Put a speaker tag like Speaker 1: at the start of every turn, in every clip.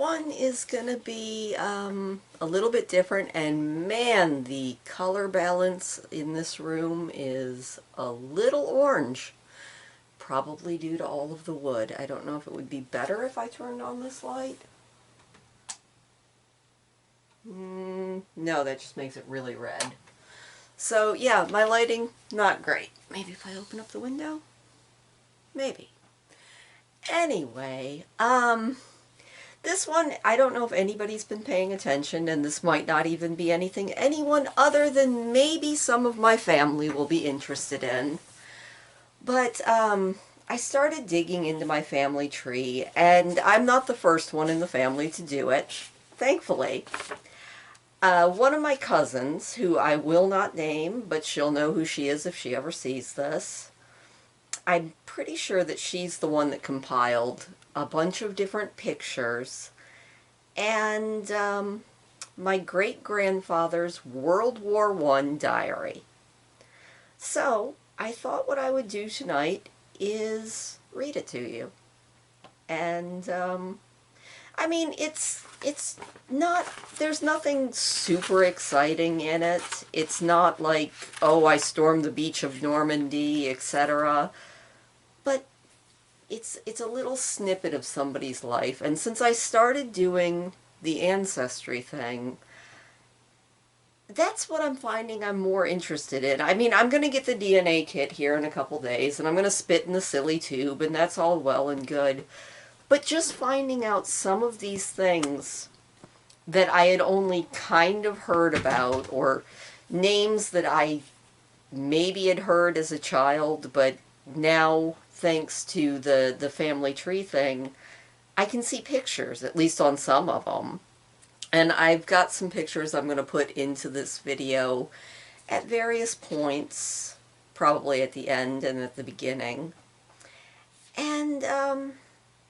Speaker 1: one is gonna be a little bit different, and man, the color balance in this room is a little orange. Probably due to all of the wood. I don't know if it would be better if I turned on this light. No, that just makes it really red. So yeah, my lighting, not great. Maybe if I open up the window? Maybe. Anyway, this one, I don't know if anybody's been paying attention, and this might not even be anything anyone other than maybe some of my family will be interested in. But, I started digging into my family tree, and I'm not the first one in the family to do it, thankfully. One of my cousins, who I will not name, but she'll know who she is if she ever sees this, I'm pretty sure that she's the one that compiled a bunch of different pictures and my great-grandfather's World War I diary. So I thought what I would do tonight is read it to you. And I mean, it's not, there's nothing super exciting in it. It's not like, oh, I stormed the beach of Normandy, etc. But it's a little snippet of somebody's life. And since I started doing the ancestry thing, that's what I'm finding I'm more interested in. I mean, I'm going to get the DNA kit here in a couple days, and I'm going to spit in the silly tube, and that's all well and good. But just finding out some of these things that I had only kind of heard about, or names that I maybe had heard as a child, but now, thanks to the family tree thing, I can see pictures, at least on some of them. And I've got some pictures I'm going to put into this video at various points, probably at the end and at the beginning. And,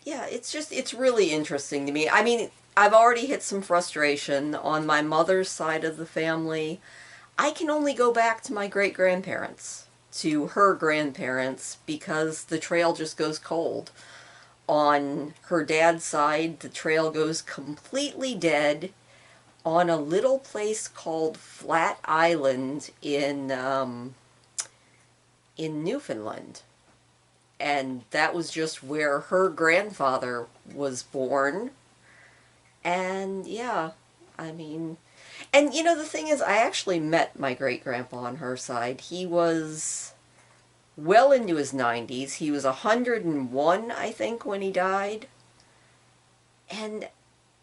Speaker 1: yeah, it's really interesting to me. I mean, I've already hit some frustration on my mother's side of the family. I can only go back to my great-grandparents, to her grandparents, because the trail just goes cold. On her dad's side, the trail goes completely dead on a little place called Flat Island in Newfoundland. And that was just where her grandfather was born. And yeah, I mean, and you know, the thing is, I actually met my great-grandpa on her side. He was well into his 90s. He was 101, I think, when he died. And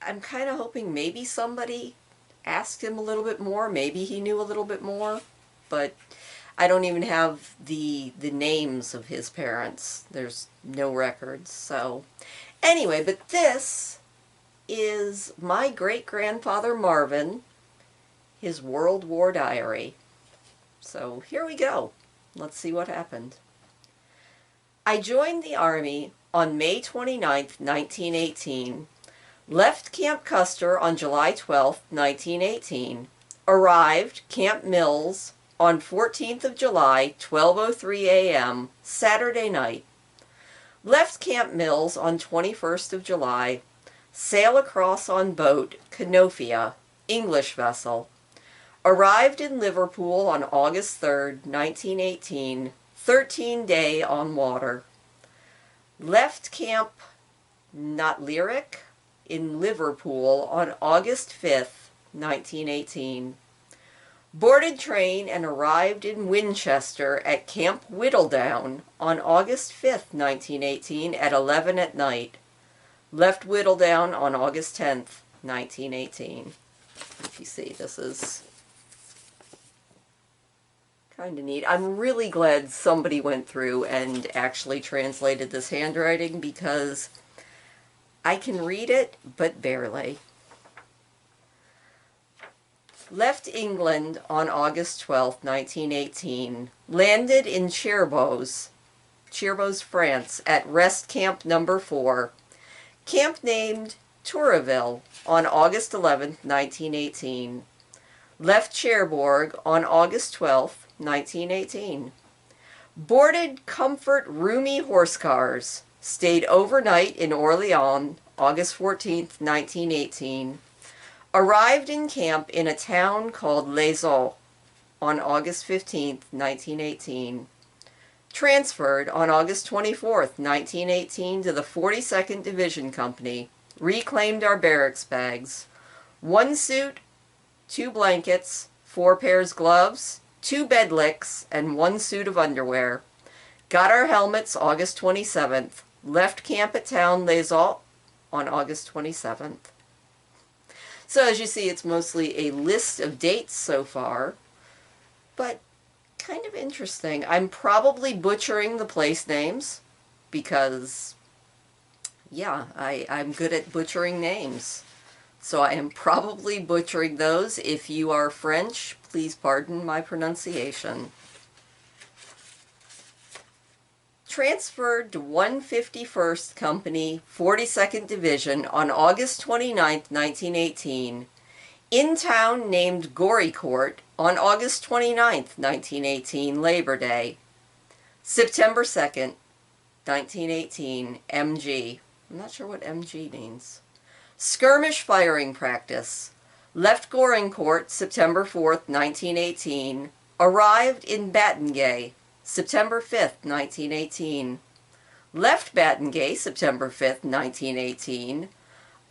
Speaker 1: I'm kind of hoping maybe somebody asked him a little bit more. Maybe he knew a little bit more. But I don't even have the names of his parents. There's no records. So anyway, but this is my great-grandfather Marvin, his World War diary. So here we go. Let's see what happened. I joined the Army on May 29th, 1918, left Camp Custer on July 12th, 1918, arrived Camp Mills on 14th of July, 12:03 a.m., Saturday night, left Camp Mills on 21st of July, sail across on boat Canofia, English vessel, arrived in Liverpool on August 3rd, 1918, 13-day on water. Left Camp Not Lyric in Liverpool on August 5th, 1918. Boarded train and arrived in Winchester at Camp Whittledown on August 5th, 1918 at 11 at night. Left Whittledown on August 10th, 1918. If you see, this is kind of neat. I'm really glad somebody went through and actually translated this handwriting, because I can read it, but barely. Left England on August 12, 1918. Landed in Cherbourg, France, at Rest Camp No. 4. Camp named Tourville on August 11, 1918. Left Cherbourg on August 12, 1918. Boarded comfort roomy horse cars. Stayed overnight in Orléans August 14th, 1918. Arrived in camp in a town called Les Eaux on August 15th, 1918. Transferred on August 24th, 1918 to the 42nd Division Company. Reclaimed our barracks bags. 1 suit, 2 blankets, 4 pairs gloves, 2 bed licks, and 1 suit of underwear. Got our helmets August 27th. Left camp at town Les Eaux on August 27th. So as you see, it's mostly a list of dates so far, but kind of interesting. I'm probably butchering the place names because, yeah, I'm good at butchering names. So I am probably butchering those. If you are French, please pardon my pronunciation. Transferred to 151st Company, 42nd Division on August 29, 1918. In town named Goricourt on August 29, 1918, Labor Day. September 2nd, 1918, MG. I'm not sure what MG means. Skirmish firing practice. Left Goricourt September 4th, 1918. Arrived in Batengay September 5th, 1918. Left Batengay September 5th, 1918.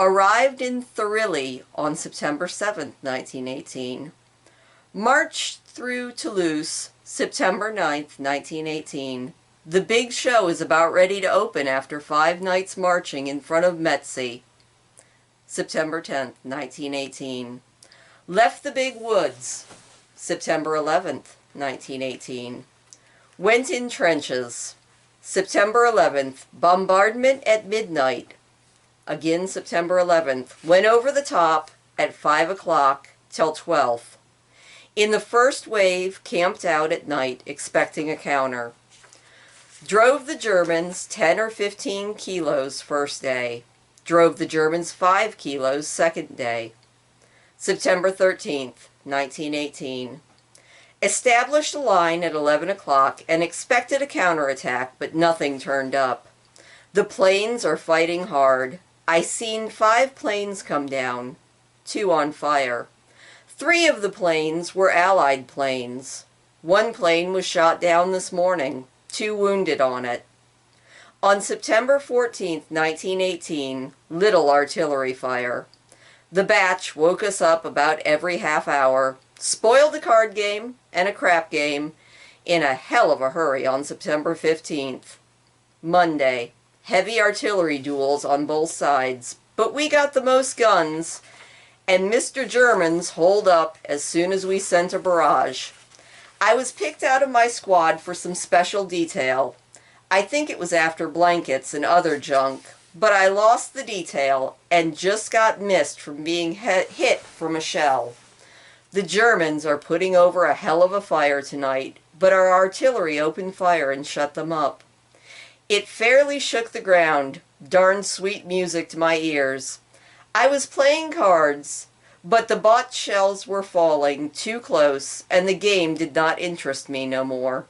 Speaker 1: Arrived in Thorilly on September 7th, 1918. Marched through Toulouse September 9th, 1918. The big show is about ready to open after 5 nights marching in front of Metz. September 10th, 1918. Left the big woods September 11th, 1918. Went in trenches September 11th. Bombardment at midnight. Again September 11th. Went over the top at 5 o'clock till 12th. In the first wave, camped out at night expecting a counter. Drove the Germans 10 or 15 kilos first day. Drove the Germans 5 kilos second day. September 13th, 1918. Established a line at 11 o'clock and expected a counterattack, but nothing turned up. The planes are fighting hard. I seen 5 planes come down, 2 on fire. 3 of the planes were Allied planes. 1 plane was shot down this morning, 2 wounded on it. On September 14th, 1918, little artillery fire. The batch woke us up about every half hour, spoiled a card game and a crap game in a hell of a hurry on September 15th. Monday, heavy artillery duels on both sides, but we got the most guns, and Mr. Germans holed up as soon as we sent a barrage. I was picked out of my squad for some special detail. I think it was after blankets and other junk, but I lost the detail and just got missed from being hit from a shell. The Germans are putting over a hell of a fire tonight, but our artillery opened fire and shut them up. It fairly shook the ground, darn sweet music to my ears. I was playing cards, but the bot shells were falling too close, and the game did not interest me no more.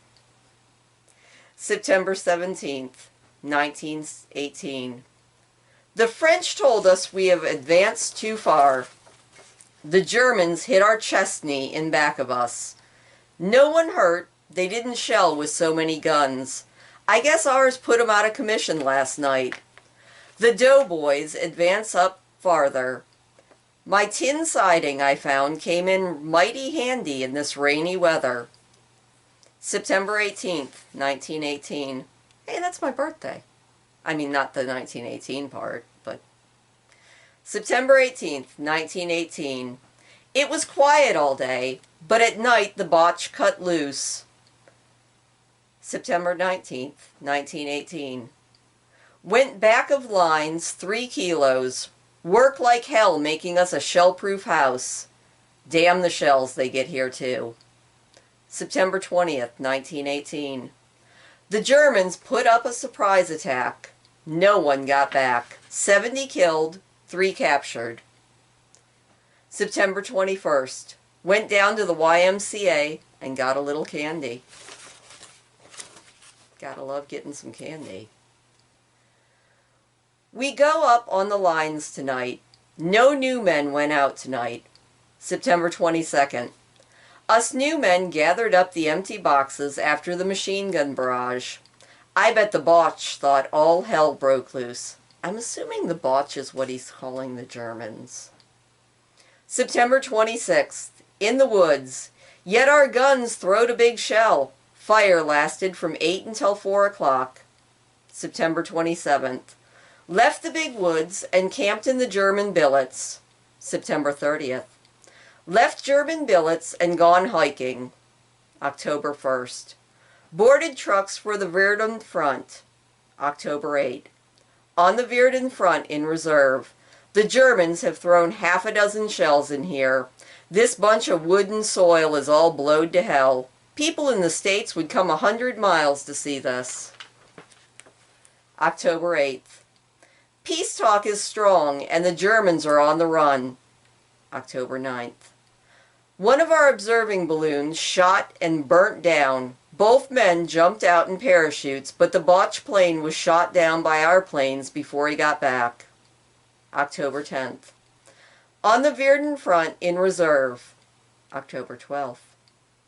Speaker 1: September 17th, 1918. The French told us we have advanced too far. The Germans hit our chestney in back of us. No one hurt. They didn't shell with so many guns. I guess ours put 'em out of commission last night. The doughboys advance up farther. My tin siding I found came in mighty handy in this rainy weather. September 18th, 1918. Hey, that's my birthday. I mean, not the 1918 part, but... September 18th, 1918. It was quiet all day, but at night the botch cut loose. September 19th, 1918. Went back of lines 3 kilos. Work like hell making us a shell-proof house. Damn the shells they get here too. September 20th, 1918. The Germans put up a surprise attack. No one got back. 70 killed, 3 captured. September 21st. Went down to the YMCA and got a little candy. Gotta love getting some candy. We go up on the lines tonight. No new men went out tonight. September 22nd. Us new men gathered up the empty boxes after the machine gun barrage. I bet the Boche thought all hell broke loose. I'm assuming the Boche is what he's calling the Germans. September 26th. In the woods. Yet our guns throwed a big shell. Fire lasted from 8 until 4 o'clock. September 27th. Left the big woods and camped in the German billets. September 30th. Left German billets and gone hiking. October 1st. Boarded trucks for the Verdun Front. October 8. On the Verdun Front in reserve. The Germans have thrown half a dozen shells in here. This bunch of wood and soil is all blowed to hell. People in the States would come 100 miles to see this. October 8th. Peace talk is strong and the Germans are on the run. October 9th. One of our observing balloons shot and burnt down. Both men jumped out in parachutes, but the Boche plane was shot down by our planes before he got back. October 10th. On the Verdun Front in reserve. October 12th.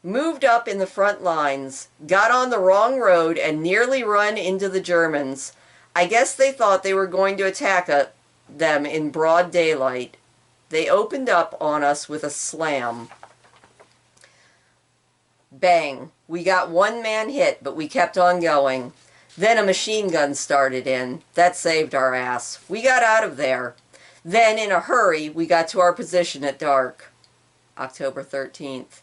Speaker 1: Moved up in the front lines, got on the wrong road and nearly run into the Germans. I guess they thought they were going to attack them in broad daylight. They opened up on us with a slam. Bang. We got one man hit, but we kept on going. Then a machine gun started in. That saved our ass. We got out of there. Then, in a hurry, we got to our position at dark. October 13th.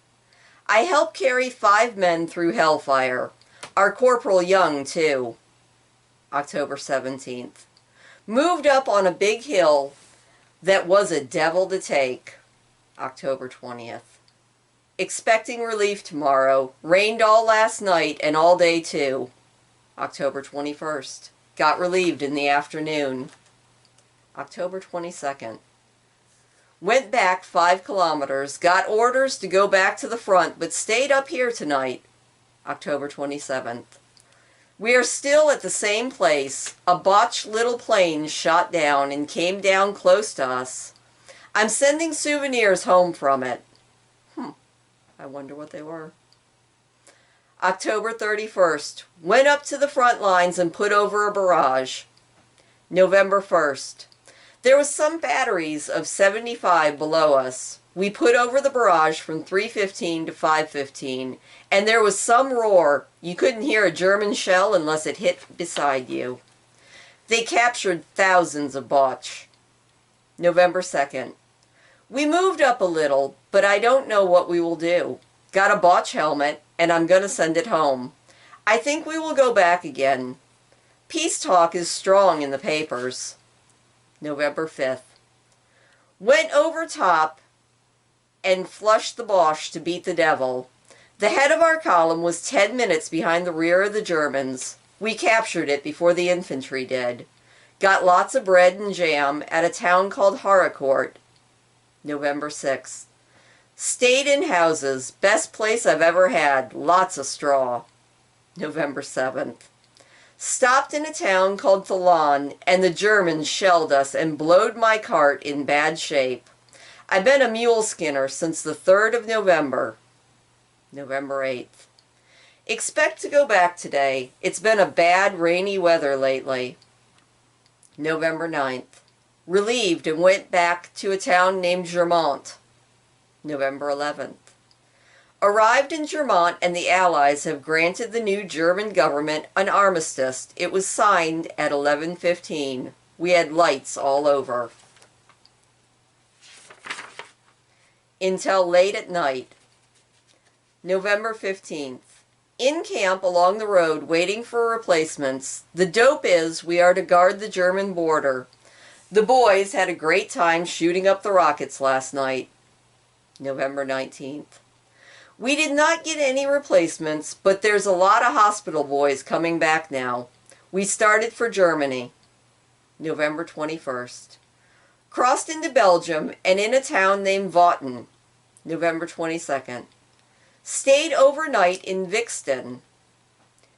Speaker 1: I helped carry 5 men through hellfire. Our Corporal Young, too. October 17th. Moved up on a big hill that was a devil to take. October 20th. Expecting relief tomorrow. Rained all last night and all day too. October 21st. Got relieved in the afternoon. October 22nd. Went back 5 kilometers. Got orders to go back to the front, but stayed up here tonight. October 27th. We are still at the same place. A botched little plane shot down and came down close to us. I'm sending souvenirs home from it. I wonder what they were. October 31st. Went up to the front lines and put over a barrage. November 1st. There was some batteries of 75 below us. We put over the barrage from 3:15 to 5:15, and there was some roar. You couldn't hear a German shell unless it hit beside you. They captured thousands of Boche. November 2nd. We moved up a little, but I don't know what we will do. Got a Boche helmet, and I'm going to send it home. I think we will go back again. Peace talk is strong in the papers. November 5th. Went over top and flushed the Boche to beat the devil. The head of our column was 10 minutes behind the rear of the Germans. We captured it before the infantry did. Got lots of bread and jam at a town called Harcourt. November 6th. Stayed in houses. Best place I've ever had. Lots of straw. November 7th. Stopped in a town called Thalon, and the Germans shelled us and blowed my cart in bad shape. I've been a mule skinner since the 3rd of November. November 8th. Expect to go back today. It's been a bad, rainy weather lately. November 9th. Relieved and went back to a town named Germont. November 11th. Arrived in Germont and the Allies have granted the new German government an armistice. It was signed at 11:15. We had lights all over. Until late at night. November 15th. In camp along the road waiting for replacements. The dope is we are to guard the German border. The boys had a great time shooting up the rockets last night. November 19th. We did not get any replacements, but there's a lot of hospital boys coming back now. We started for Germany. November 21st. Crossed into Belgium and in a town named Vauten. November 22nd. Stayed overnight in Vixten.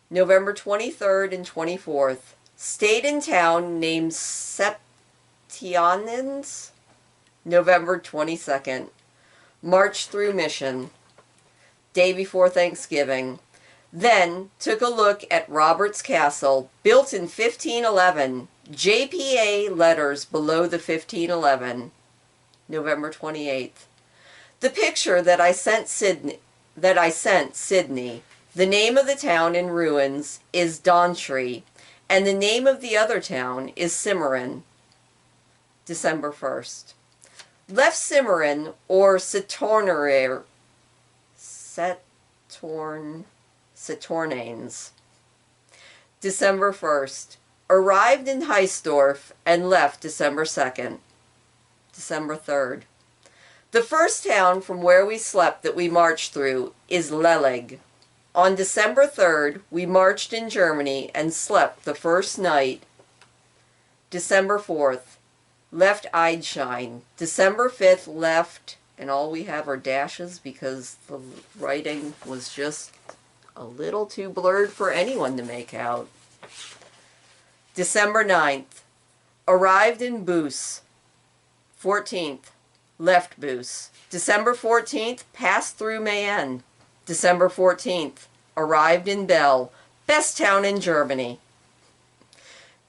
Speaker 1: November 23rd and 24th. Stayed in town named Septianins, November 22nd. Marched through Mission, day before Thanksgiving. Then took a look at Robert's Castle, built in 1511. JPA letters below the 1511, November 28th. The picture that I sent Sydney, the name of the town in ruins is Dontry, and the name of the other town is Cimarron, December 1st. Left Cimarron, or Satornanes, December 1st. Arrived in Heisdorf and left December 2nd. December 3rd. The first town from where we slept that we marched through is Lelleg. On December 3rd, we marched in Germany and slept the first night. December 4th. Left Eidschein. December 5th left, and all we have are dashes because the writing was just a little too blurred for anyone to make out. December 9th. Arrived in Boos. 14th. Left Boos. December 14th. Passed through Mayenne. December 14th. Arrived in Bell. Best town in Germany.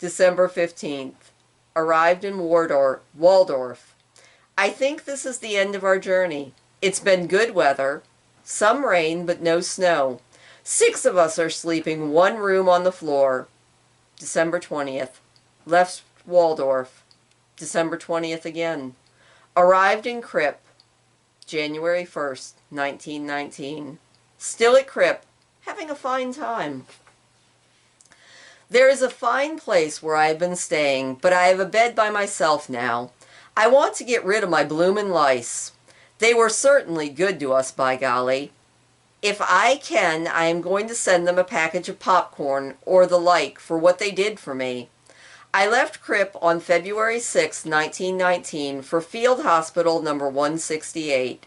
Speaker 1: December 15th. Arrived in Waldorf. I think this is the end of our journey. It's been good weather. Some rain, but no snow. 6 of us are sleeping one room on the floor. December 20th. Left Waldorf. December 20th again. Arrived in Kripp. January 1st, 1919. Still at Kripp. Having a fine time. There is a fine place where I have been staying, but I have a bed by myself now. I want to get rid of my bloomin' lice. They were certainly good to us, by golly. If I can, I am going to send them a package of popcorn or the like for what they did for me. I left Kripp on February 6, 1919 for Field Hospital number 168.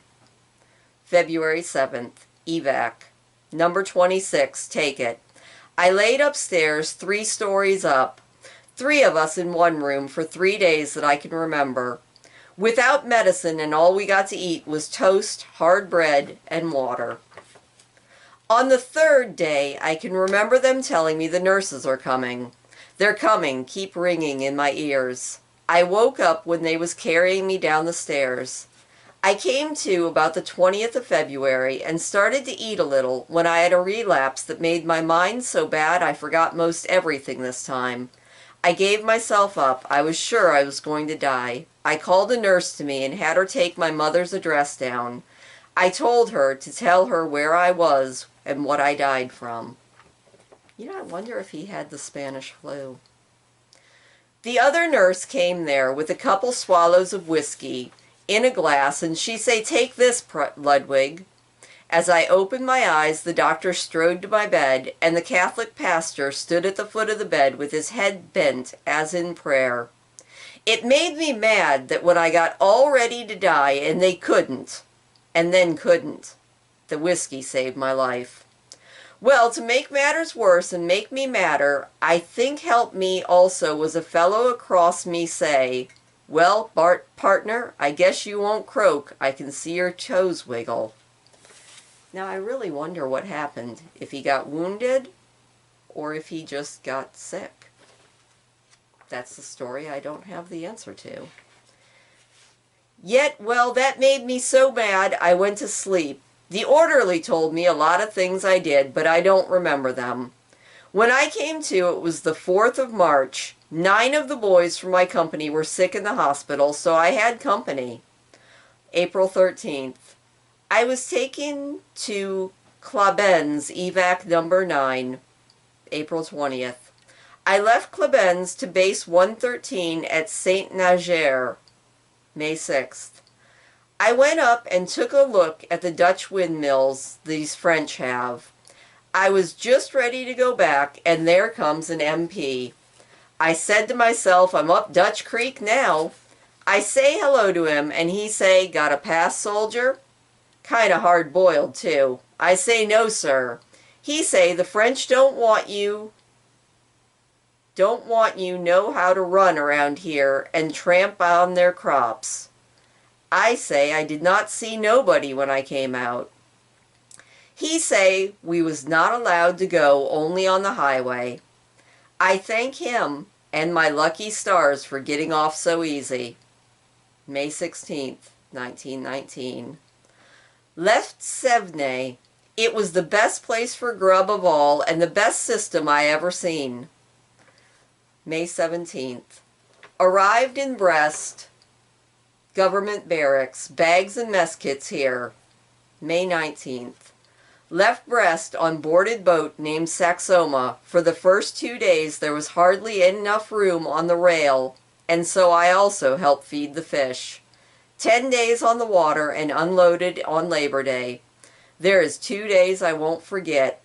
Speaker 1: February 7th, evac. Number 26, take it. I laid upstairs 3 stories up, 3 of us in one room for 3 days that I can remember. Without medicine, and all we got to eat was toast, hard bread, and water. On the 3rd day, I can remember them telling me the nurses are coming. They're coming, keep ringing in my ears. I woke up when they was carrying me down the stairs. I came to about the 20th of February and started to eat a little when I had a relapse that made my mind so bad I forgot most everything this time. I gave myself up. I was sure I was going to die. I called a nurse to me and had her take my mother's address down. I told her to tell her where I was and what I died from. You know, I wonder if he had the Spanish flu. The other nurse came there with a couple swallows of whiskey in a glass, and she say, "Take this, Ludwig." As I opened my eyes, the doctor strode to my bed, and the Catholic pastor stood at the foot of the bed with his head bent as in prayer. It made me mad that when I got all ready to die and they couldn't, and then couldn't, the whiskey saved my life. Well, to make matters worse and make me madder, I think helped me also was a fellow across me say, "Well, partner, I guess you won't croak. I can see your toes wiggle." Now, I really wonder what happened, if he got wounded or if he just got sick. That's the story I don't have the answer to. Yet, well, that made me so mad I went to sleep. The orderly told me a lot of things I did, but I don't remember them. When I came to, it was the 4th of March. 9 of the boys from my company were sick in the hospital, so I had company. April 13th. I was taken to Klabenz, evac number 9, April 20th. I left Klabenz to base 113 at Saint-Nazaire, May 6th. I went up and took a look at the Dutch windmills these French have. I was just ready to go back, and there comes an MP. I said to myself, I'm up Dutch Creek now. I say hello to him, and he say, "Got a pass, soldier?" Kinda hard-boiled, too. I say, "No, sir." He say, "The French don't want you Don't want you know how to run around here and tramp on their crops. I say I did not see nobody when I came out. He say we was not allowed to go only on the highway. I thank him and my lucky stars for getting off so easy. May 16th, 1919. Left Sevne. It was the best place for grub of all and the best system I ever seen. May 17th. Arrived in Brest. Government barracks. Bags and mess kits here. May 19th. Left Brest on boarded boat named Saxoma. For the first 2 days there was hardly enough room on the rail, and so I also helped feed the fish. 10 days on the water and unloaded on Labor Day. There is 2 days I won't forget.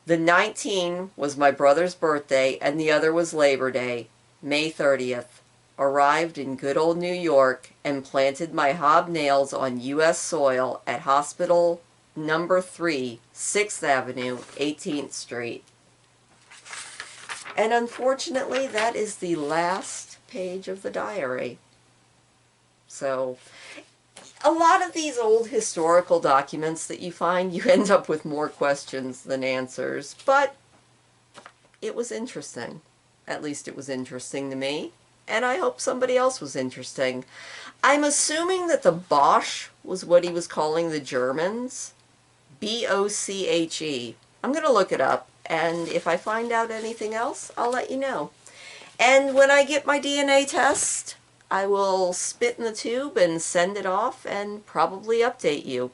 Speaker 1: The 19th was my brother's birthday and the other was Labor Day, May 30th. Arrived in good old New York and planted my hobnails on U.S. soil at Hospital Number 3, 6th Avenue, 18th Street. And unfortunately, that is the last page of the diary. So, a lot of these old historical documents that you find, you end up with more questions than answers. But it was interesting. At least it was interesting to me. And I hope somebody else was interesting. I'm assuming that the Boche was what he was calling the Germans. B-O-C-H-E. I'm going to look it up. And if I find out anything else, I'll let you know. And when I get my DNA test, I will spit in the tube and send it off and probably update you.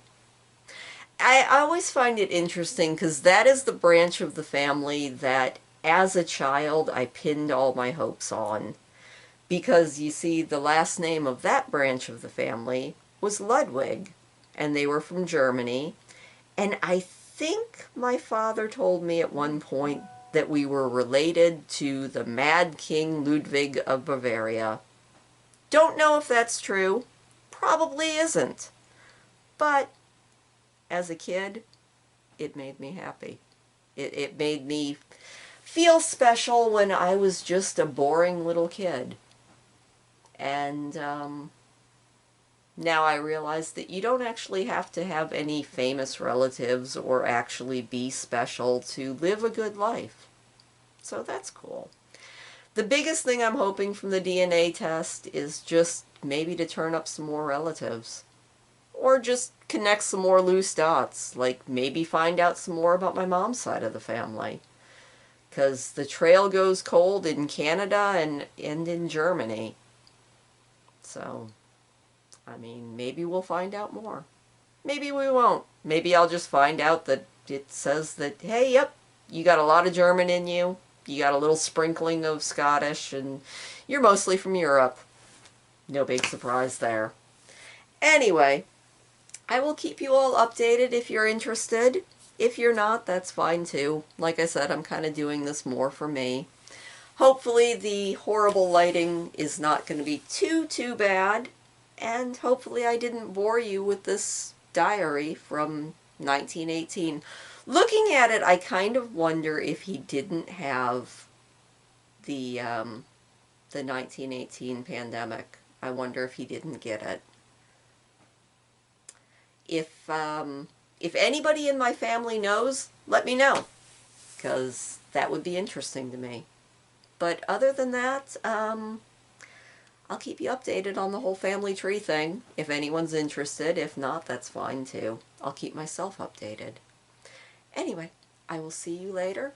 Speaker 1: I always find it interesting because that is the branch of the family that, as a child, I pinned all my hopes on. Because, you see, the last name of that branch of the family was Ludwig, and they were from Germany. And I think my father told me at one point that we were related to the Mad King Ludwig of Bavaria. Don't know if that's true. Probably isn't. But as a kid, it made me happy. It made me feel special when I was just a boring little kid. And now I realize that you don't actually have to have any famous relatives or actually be special to live a good life. So that's cool. The biggest thing I'm hoping from the DNA test is just maybe to turn up some more relatives. Or just connect some more loose dots, like maybe find out some more about my mom's side of the family. Because the trail goes cold in Canada and in Germany. So, I mean, maybe we'll find out more. Maybe we won't. Maybe I'll just find out that it says that, hey, yep, you got a lot of German in you. You got a little sprinkling of Scottish, and you're mostly from Europe. No big surprise there. Anyway, I will keep you all updated if you're interested. If you're not, that's fine too. Like I said, I'm kind of doing this more for me. Hopefully the horrible lighting is not going to be too bad. And hopefully I didn't bore you with this diary from 1918. Looking at it, I kind of wonder if he didn't have the 1918 pandemic. I wonder if he didn't get it. If anybody in my family knows, let me know, because that would be interesting to me. But other than that, I'll keep you updated on the whole family tree thing, if anyone's interested. If not, that's fine too. I'll keep myself updated. Anyway, I will see you later.